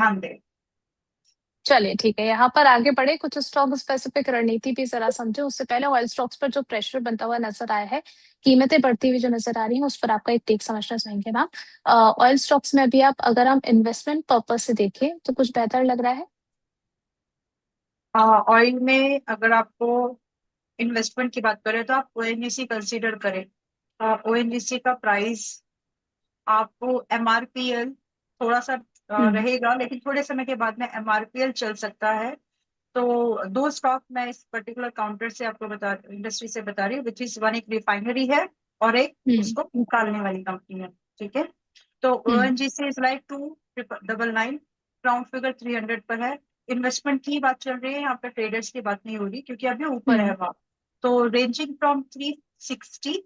ध्यान दें। चलिए ठीक है, यहाँ पर आगे बढ़े, कुछ स्टॉक स्पेसिफिक रणनीति भी जरा समझे। उससे पहले ऑयल स्टॉक्स पर जो प्रेशर बनता हुआ नजर आया है, कीमतें बढ़ती हुई जो नजर आ रही हैं, उस पर आपका एक टेक समझना चाहेंगे मैम। ऑयल स्टॉक्स में अभी आप, अगर हम इन्वेस्टमेंट पर्पज से देखें तो कुछ बेहतर लग रहा है। ऑयल में अगर आपको इन्वेस्टमेंट की बात करें तो आप ओएनजीसी कंसीडर करें। ओएनजीसी का प्राइस आपको एमआरपीएल थोड़ा सा हम्म। रहेगा, लेकिन थोड़े समय के बाद में एमआरपीएल चल सकता है। तो दो स्टॉक मैं इस पर्टिकुलर काउंटर से आपको बता, इंडस्ट्री से बता रही हूँ, विच इज वन, एक रिफाइनरी है और एक हम्म। उसको निकालने वाली कंपनी है। ठीक है। तो hmm. ONGC is like 299, round figure 300 पर है। इन्वेस्टमेंट की बात चल रही है यहाँ पे, ट्रेडर्स की बात नहीं हो रही क्योंकि अभी ऊपर है हम्म। वहाँ। तो रेंजिंग फ्रॉम 360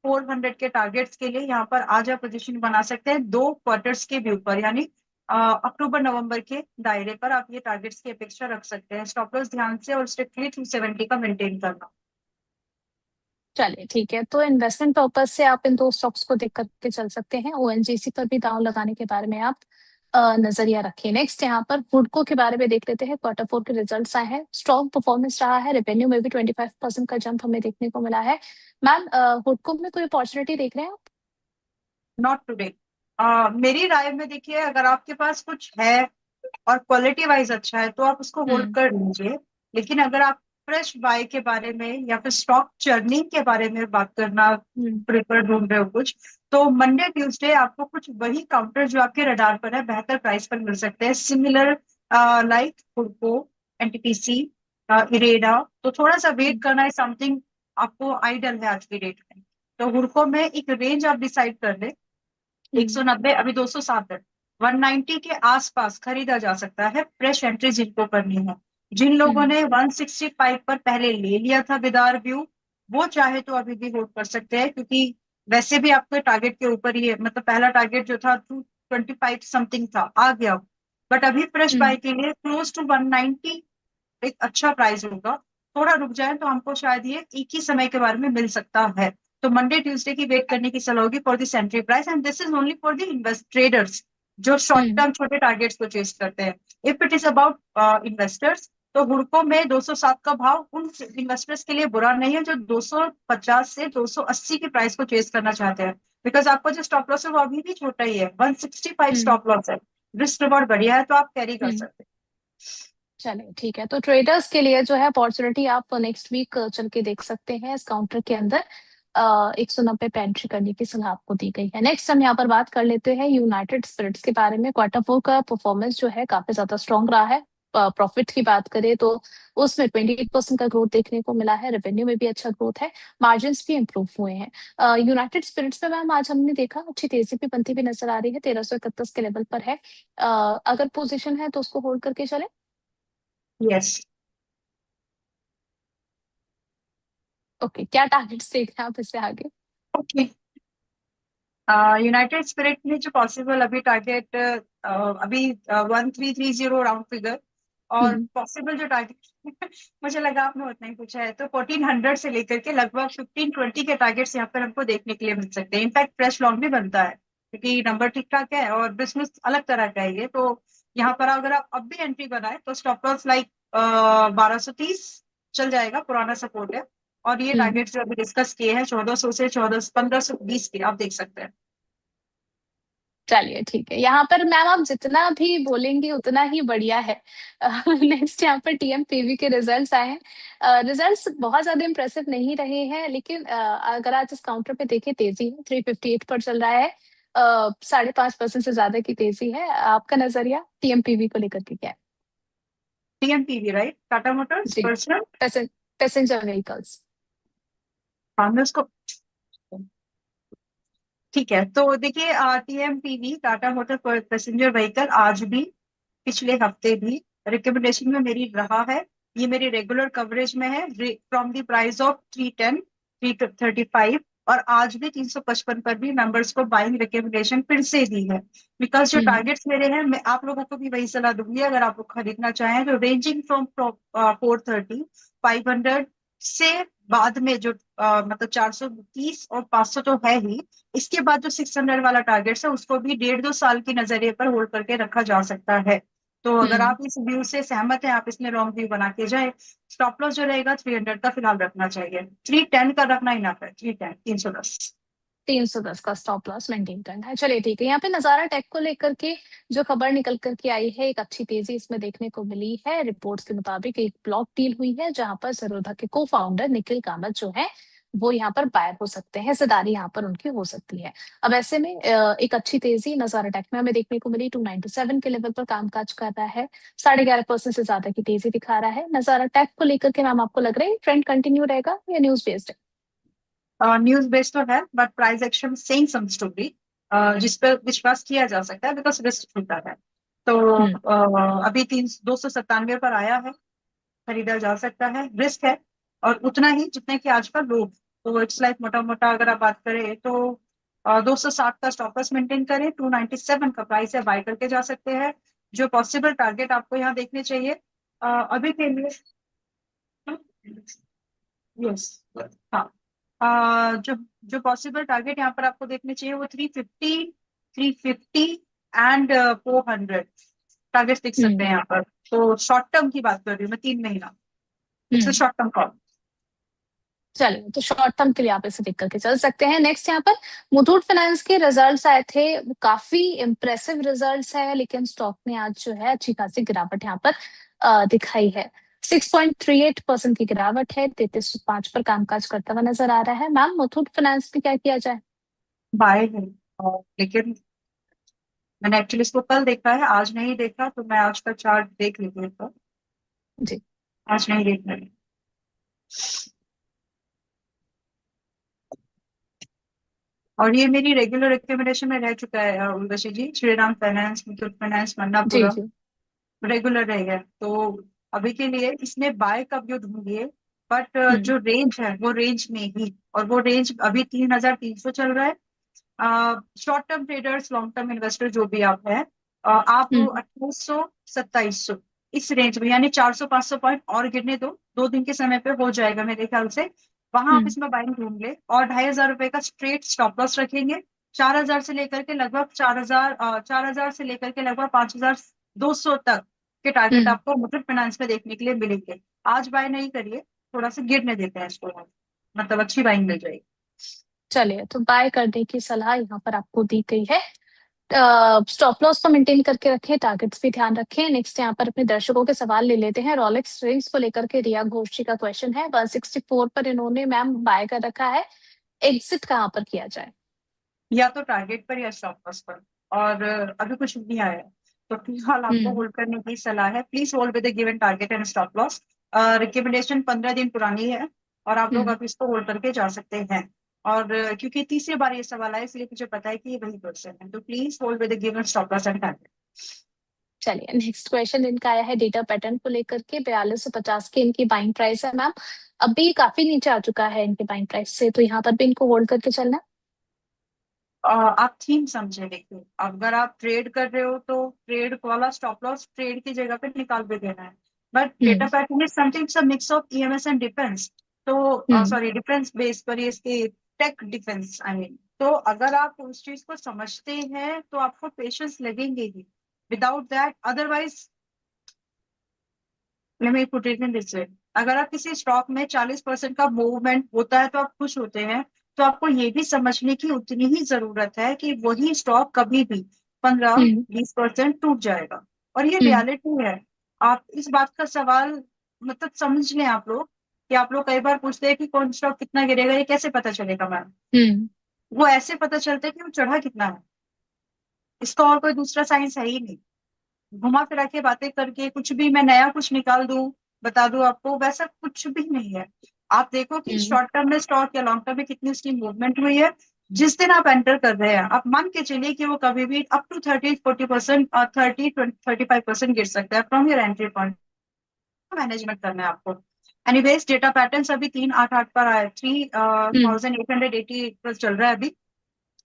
400 के टारगेट्स के लिए यहाँ पर आज आप पोजीशन बना सकते हैं, 2 क्वार्टर्स के व्यू पर, यानी अक्टूबर नवंबर के दायरे पर आप ये टारगेट्स की अपेक्षा रख सकते हैं। स्टॉप लॉस ध्यान से और स्ट्रिक्टली 270 का मेंटेन करना। चलिए ठीक है, तो इन्वेस्टमेंट पर्पज से आप इन दो स्टॉक्स को देख करके चल सकते हैं। ओएनजीसी पर भी दांव लगाने के बारे में आप नजरिया रखिए। नेक्स्ट यहाँ पर हुडको के बारे में देख लेते हैं। क्वार्टर 4 के रिजल्ट्स आए हैं, स्ट्रॉन्ग परफॉर्मेंस रहा है, रेवेन्यू में भी 25% का जंप हमें देखने को मिला है। मैम, हुडको में कोई अपॉर्चुनिटी देख रहे हैं आप? Not today. मेरी राय में देखिए, अगर आपके पास कुछ है और क्वालिटी वाइज अच्छा है तो आप उसको होल्ड हम्म। कर लीजिए। लेकिन अगर आप फ्रेश बाय के बारे में या फिर स्टॉक चर्निंग के बारे में बात करना हम्म। प्रेफर ढूंढ रहे हो कुछ, तो मंडे ट्यूसडे आपको कुछ वही काउंटर जो आपके रडार पर है बेहतर प्राइस पर मिल सकते हैं, सिमिलर लाइक हुडको, एनटीपीसी, इरेडा। तो थोड़ा सा वेट हम्म। करना है, समथिंग आपको आइडल है आज की डेट में। तो हुडको में एक रेंज आप डिसाइड कर ले, हम्म। 190, अभी 207 है, 190 के आसपास खरीदा जा सकता है, फ्रेश एंट्री जिनको करनी है। जिन लोगों हम्म। ने 165 पर पहले ले लिया था विदार व्यू, वो चाहे तो अभी भी होल्ड कर सकते हैं, क्योंकि वैसे भी आपके टारगेट के ऊपर ही है। मतलब पहला टारगेट जो था 225 समथिंग था, आ गया। बट अभी फ्रेश बाय हम्म। के लिए क्लोज टू 190 एक अच्छा प्राइस होगा। थोड़ा रुक जाए तो हमको शायद ये एक ही समय के बारे में मिल सकता है। तो मंडे ट्यूसडे की वेट करने की सलाह होगी for this entry price, and this is only for the invest traders जो शॉर्ट हम्म। टर्म छोटे टारगेट्स को चेस करते हैं। If it is about investors, तो हुडको में 207 का भाव उन इन्वेस्टर्स के लिए बुरा नहीं है जो 250 से 280 की प्राइस को चेस करना चाहते हैं। बिकॉज आपका जो स्टॉप लॉस है वो अभी भी छोटा ही है, 165 हम्म। स्टॉप लॉस है। रिस्क रिवॉर्ड बढ़िया है तो आप कैरी कर हम्म। सकते चलिए ठीक है, तो ट्रेडर्स के लिए जो है अपॉर्चुनिटी आप नेक्स्ट वीक चल के देख सकते हैं। इस काउंटर के अंदर 190 पे एंट्री करने की सलाह आपको दी गई है। नेक्स्ट हम यहाँ पर बात कर लेते हैं यूनाइटेड स्पिरिट्स के बारे में। क्वार्टर 4 का परफॉर्मेंस जो है काफी ज्यादा स्ट्रॉन्ग रहा है। प्रॉफिट की बात करें तो उसमें 28% का ग्रोथ देखने को मिला है, रेवेन्यू में भी अच्छा ग्रोथ है, मार्जिन भी इंप्रूव हुए हैं। यूनाइटेड स्पिरिट्स में मैम आज हमने देखा अच्छी तेजी भी बनती हुई नजर आ रही है, 1331 के लेवल पर है। अगर पोजिशन है तो उसको होल्ड करके चले। हैं। यस। ओके, क्या टारगेट्स देख रहे हैं आप इससे आगे? ओके। यूनाइटेड स्पिरिट में जो पॉसिबल अभी टारगेट, अभी 1330 राउंड फिगर, और हम्म। पॉसिबल जो टारगेट मुझे लगा आपने उतना ही पूछा है, तो 1400 से लेकर के लगभग 1520 के टारगेट्स यहाँ पर हमको देखने के लिए मिल सकते हैं। इनफैक्ट फ्रेश लॉन्ग भी बनता है क्योंकि नंबर ठीक ठाक है और बिजनेस अलग तरह का है ये। तो यहाँ पर अगर आप अब भी एंट्री बनाए तो स्टॉप लॉस लाइक 1230 चल जाएगा, पुराना सपोर्ट है। और ये हम्म। टारगेट जो अभी डिस्कस किए हैं 1400 से 14 1520 के, आप देख सकते हैं। चलिए ठीक है, यहाँ पर मैम आप जितना भी बोलेंगे उतना ही बढ़िया है। नेक्स्ट यहाँ पर टीएमपीवी के रिजल्ट्स आए हैं। रिजल्ट्स बहुत ज्यादा इंप्रेसिव नहीं रहे हैं, लेकिन अगर आज इस काउंटर पे देखें, तेजी है, 358 पर चल रहा है। 5.5% से ज्यादा की तेजी है। आपका नजरिया टीएमपीवी को लेकर के क्या है? टीएमपीवी राइट, टाटा मोटर्स जी। पर्सनल। Passenger vehicles. हाँ मैं उसको, ठीक है। तो देखिए टीएमपीवी टाटा मोटर पैसेंजर व्हीकल आज भी, पिछले हफ्ते भी रिकमेंडेशन में मेरी रहा है। ये मेरी रेगुलर कवरेज में है, फ्रॉम द प्राइस ऑफ 310, 335, और आज भी 355 पर भी मेंबर्स को बाइंग रिकमेंडेशन फिर से दी है। बिकॉज जो हम्म। टारगेट्स मेरे हैं, मैं आप लोगों को भी वही सलाह दूंगी अगर आप लोग खरीदना चाहें, तो रेंजिंग फ्रॉम 430, 500 से बाद में जो मतलब 430 और 500 तो है ही। इसके बाद जो 600 वाला टारगेट है उसको भी 1.5-2 साल की नजरिए पर होल्ड करके रखा जा सकता है। तो अगर हम्म। आप इस व्यू से सहमत हैं, आप इसमें लॉन्ग व्यू बना के जाए। स्टॉप लॉस जो रहेगा 300 का फिलहाल रखना चाहिए, 310 का रखना ही ना है, 310, 310। 310 का स्टॉप लॉस मेंटेन करना है। चलिए ठीक है, यहाँ पे नजारा टेक को लेकर के जो खबर निकल करके आई है, एक अच्छी तेजी इसमें देखने को मिली है। रिपोर्ट्स के मुताबिक एक ब्लॉक डील हुई है जहां पर ज़रोधा के को फाउंडर निखिल कामत जो है वो यहाँ पर बायर हो सकते हैं, हिस्सेदारी यहाँ पर उनकी हो सकती है। अब ऐसे में एक अच्छी तेजी नजारा टेक में हमें देखने को मिली। 297 के लेवल पर कामकाज कर रहा है, 11.5% से ज्यादा की तेजी दिखा रहा है। नजारा टेक को लेकर के मैम आपको लग रहा है ट्रेंड कंटिन्यू रहेगा या न्यूज बेस्ड है? न्यूज बेस्ड तो है, but price action saying some story जिस पर विश्वास किया जा सकता है, बिकॉज रिस्क होता है। तो हम्म। अभी 297 पर आया है, खरीदा जा सकता है, रिस्क है। और उतना ही जितने कि आज का लोग, तो इट्स लाइक मोटा मोटा अगर आप बात करें तो 260 का स्टॉप लॉस मेंटेन करें, 297 का प्राइस है, बाय करके जा सकते हैं। जो पॉसिबल टारगेट आपको यहाँ देखने चाहिए अभी के लिए। यस। हाँ। जो जो पॉसिबल टारगेट यहाँ पर आपको देखने चाहिए वो 350, 350 एंड 400 टारगेट्स दिख सकते हम्म। हैं यहाँ पर। तो शॉर्ट टर्म की बात कर रही हूँ मैं, 3 महीना। It's a hmm. Short term call. चलिए, तो शॉर्ट टर्म के लिए आप इसे देख करके चल सकते हैं। नेक्स्ट यहाँ पर मुथूट फाइनेंस के रिजल्ट्स आए थे, वो काफी इंप्रेसिव रिजल्ट्स है, लेकिन स्टॉक ने आज जो है अच्छी खासी गिरावट यहाँ पर दिखाई है। 6.38% की गिरावट है, 3305 पर कामकाज करता हुआ नजर आ रहा है। मैम मुथूट फाइनेंस में क्या किया जाए? बाय है। लेकिन मैंने एक्चुअली इसको कल देखा है, आज नहीं देखा, तो मैं आज का चार्ट देख लेती हूँ इसका। जी। आज नहीं देख रही। और ये मेरी रेगुलर रिकमेंडेशन में रह चुका है उर्वशी जी, श्रीराम फाइनेंस, मुथूट फाइनेंस, जी। मन्नापुरम जी। रेगुलर रहेगा। तो अभी के लिए इसमें बाय का व्यू ढूंढिए, बट हम्म। जो रेंज है वो रेंज में ही, और वो रेंज अभी 3,300 चल रहा है। Short term traders, long term investor जो भी आप हैं, आप हम्म। 2800, 2700 इस रेंज में, यानी 400-500 पॉइंट और गिरने दो, 2 दिन के समय पे हो जाएगा मेरे ख्याल से। वहां आप हम्म। इसमें बाइंग ढूंढ ले, और 2,500 रुपए का स्ट्रेट स्टॉप लॉस रखेंगे। 4,000 से लेकर के लगभग 4,000 से लेकर के लगभग 5,200 तक के टारगेट हम्म। आपको मुथूट फाइनेंस में देखने के लिए मिलेंगे। आज बाय नहीं करिए, थोड़ा सा गिरने देते हैं इसको, मतलब अच्छी बाइंग मिल जाएगी। चलिए, तो बाय करने की सलाह यहाँ पर आपको दी गई है। स्टॉप लॉस तो मेंटेन करके रखें, टारगेट्स भी ध्यान रखें। नेक्स्ट यहाँ पर अपने दर्शकों के सवाल ले लेते हैं। रॉलेक्स रिंग्स को लेकर के रिया घोष जी का क्वेश्चन है, 164 पर इन्होंने मैम बाय कर रखा है, एग्जिट कहाँ पर किया जाए? या तो टारगेट पर या स्टॉप लॉस पर। और अभी कुछ नहीं आया है, तो फिलहाल आपको हम्म। होल्ड करने की सलाह है। Please hold with given target and stop loss. Recommendation 15 दिन पुरानी है, और आप लोग हम्म। अभी इसको होल्ड करके जा सकते हैं। और क्योंकि तीसरी बार ये सवाल आया, इसलिए मुझे पता है कि ये वही क्वेश्चन है, तो please hold with given stop loss and target. चलिए, नेक्स्ट क्वेश्चन इनका आया है डेटा पैटर्न को लेकर के। 4250 की इनकी बाइंग प्राइस है मैम, अभी काफी नीचे आ चुका है इनके बाइंग प्राइस से, तो यहाँ पर भी इनको होल्ड करके चलना है? आप थीम समझे, देखिए अगर आप ट्रेड कर रहे हो तो ट्रेड वाला स्टॉप लॉस ट्रेड की जगह पे निकाल के देना है। But data hmm. Pattern is something mix of EMS and defence. तो हम्म। सॉरी, डिफेंस बेस पर ये इसके टेक डिफेंस आई मीन। तो अगर आप उस चीज को समझते हैं तो आपको पेशेंस लगेंगे ही, without that otherwise. Let me put it in this way, अगर आप किसी स्टॉक में 40% का मूवमेंट होता है तो आप खुश होते हैं, तो आपको ये भी समझने की उतनी ही जरूरत है कि वही स्टॉक कभी भी 15-20% टूट जाएगा, और ये हम्म। रियलिटी है। आप इस बात का सवाल मतलब समझ लें आप लोग, कि आप लोग कई बार पूछते हैं कि कौन स्टॉक कितना गिरेगा, ये कैसे पता चलेगा मैम। हम्म। वो ऐसे पता चलता है कि वो चढ़ा कितना है, इसका और कोई दूसरा साइंस है ही नहीं। घुमा फिरा के बातें करके कुछ भी मैं नया कुछ निकाल दूं, बता दूं आपको, वैसा कुछ भी नहीं है। आप देखो कि हम्म। शॉर्ट टर्म में स्टॉक या लॉन्ग टर्म में कितनी उसकी मूवमेंट हुई है। जिस दिन आप एंटर कर रहे हैं, आप मान के चलिए कि वो कभी भी अप टू 30-40% और 30-35% गिर सकता है from your entry point. Management करना है आपको। एनीवेज, डेटा पैटर्न अभी 388 पर आया, थ्री हम्म। थाउजेंड एट हंड्रेड एटी पर चल रहा है अभी।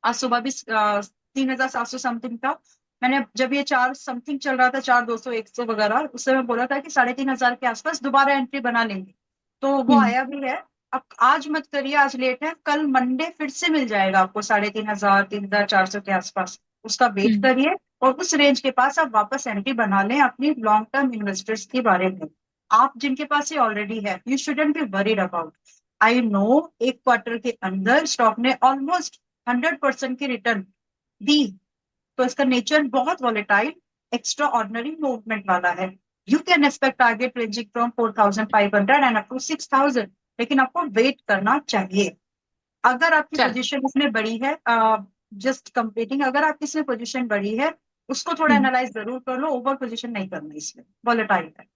आज सुबह भी 3,700 समथिंग था। मैंने जब ये 4 समथिंग चल रहा था, 4,200, 100 वगैरह, उस समय बोला था कि 3,500 के आसपास दोबारा एंट्री बना लेंगे। तो वो हम्म। आया भी है। अब आज मत करिए, आज लेट है, कल मंडे फिर से मिल जाएगा आपको 3,500, 3,400 के आसपास। उसका वेट हम्म। करिए, और उस रेंज के पास आप वापस एंट्री बना लें अपनी लॉन्ग टर्म इन्वेस्टर्स के बारे में। आप जिनके पास ये ऑलरेडी है, you shouldn't be worried about. I know एक क्वार्टर के अंदर स्टॉक ने ऑलमोस्ट 100% की रिटर्न दी, तो इसका नेचर बहुत वॉलेटाइल, एक्स्ट्रा ऑर्डिनरी मूवमेंट वाला है। You can expect target ranging from 4,500 and up to 6,000, लेकिन आपको वेट करना चाहिए। अगर आपकी चल। पोजीशन इसमें बड़ी है, जस्ट कंपेटिंग, अगर आपकी इसमें पोजीशन बड़ी है, उसको थोड़ा हम्म। एनालाइज जरूर कर लो, ओवर पोजीशन नहीं करना इसमें, वॉलेटाइल है।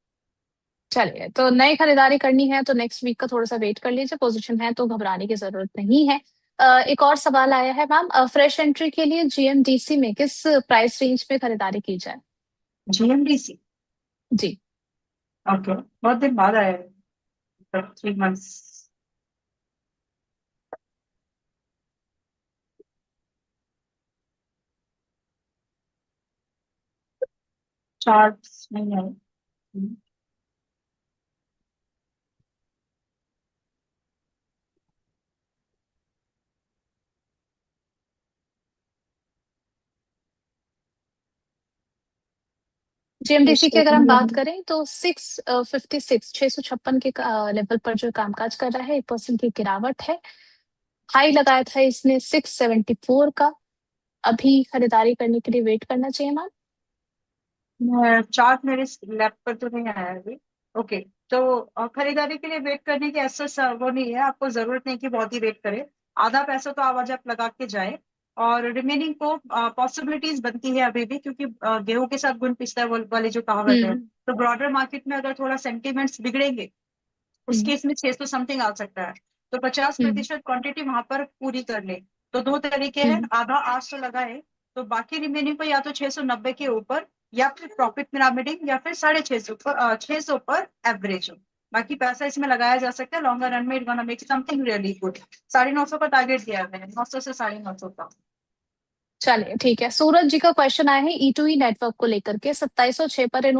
चलिए, तो नई खरीदारी करनी है तो नेक्स्ट वीक का थोड़ा सा वेट कर लीजिए, पोजीशन है तो घबराने की जरूरत नहीं है। एक और सवाल आया है मैम, फ्रेश एंट्री के लिए जीएमडीसी में किस प्राइस रेंज में खरीदारी की जाए? जीएमडीसी, जी। ओके, बहुत दिन बाद आया है, 3 मंथ्स। चार्ट्स नहीं है। जीएमडीसी की अगर हम बात करें तो 656, 656 के लेवल पर जो कामकाज कर रहा है, 1% की गिरावट है। हाई लगाया था इसने 674 का। अभी खरीदारी करने के लिए वेट करना चाहिए मैम? चार्ट मेरे लैप पर तो नहीं आया अभी। ओके, तो खरीदारी के लिए वेट करने की ऐसा वो नहीं है, आपको जरूरत नहीं कि बहुत ही वेट करें। आधा पैसा तो आवाज आप लगा के जाए, और रिमेनिंग को पॉसिबिलिटीज बनती है अभी भी, क्योंकि गेहूं के साथ गुण पिसता है वाली जो कहावत है। हम्म। तो ब्रॉडर मार्केट में अगर थोड़ा सेंटिमेंट्स बिगड़ेंगे, उस हम्म। केस में 600 समथिंग आ सकता है। तो पचास हम्म। प्रतिशत क्वांटिटी वहां पर पूरी कर ले। तो दो तरीके हैं, हम्म। आधा 800 लगाए, तो बाकी रिमेनिंग को या तो 690 के ऊपर, या फिर प्रॉफिट पिरामिडिंग, या फिर 650 पर 600 पर एवरेज हो। बाकी पैसा इसमें लगाया जा सकता है, लॉन्गर रन में it gonna make something really good. 950 का टारगेट दिया है 900 से 950 का। चलिए ठीक है, सूरज जी का क्वेश्चन आया है ई टू ई नेटवर्क को लेकर के, 2706 पर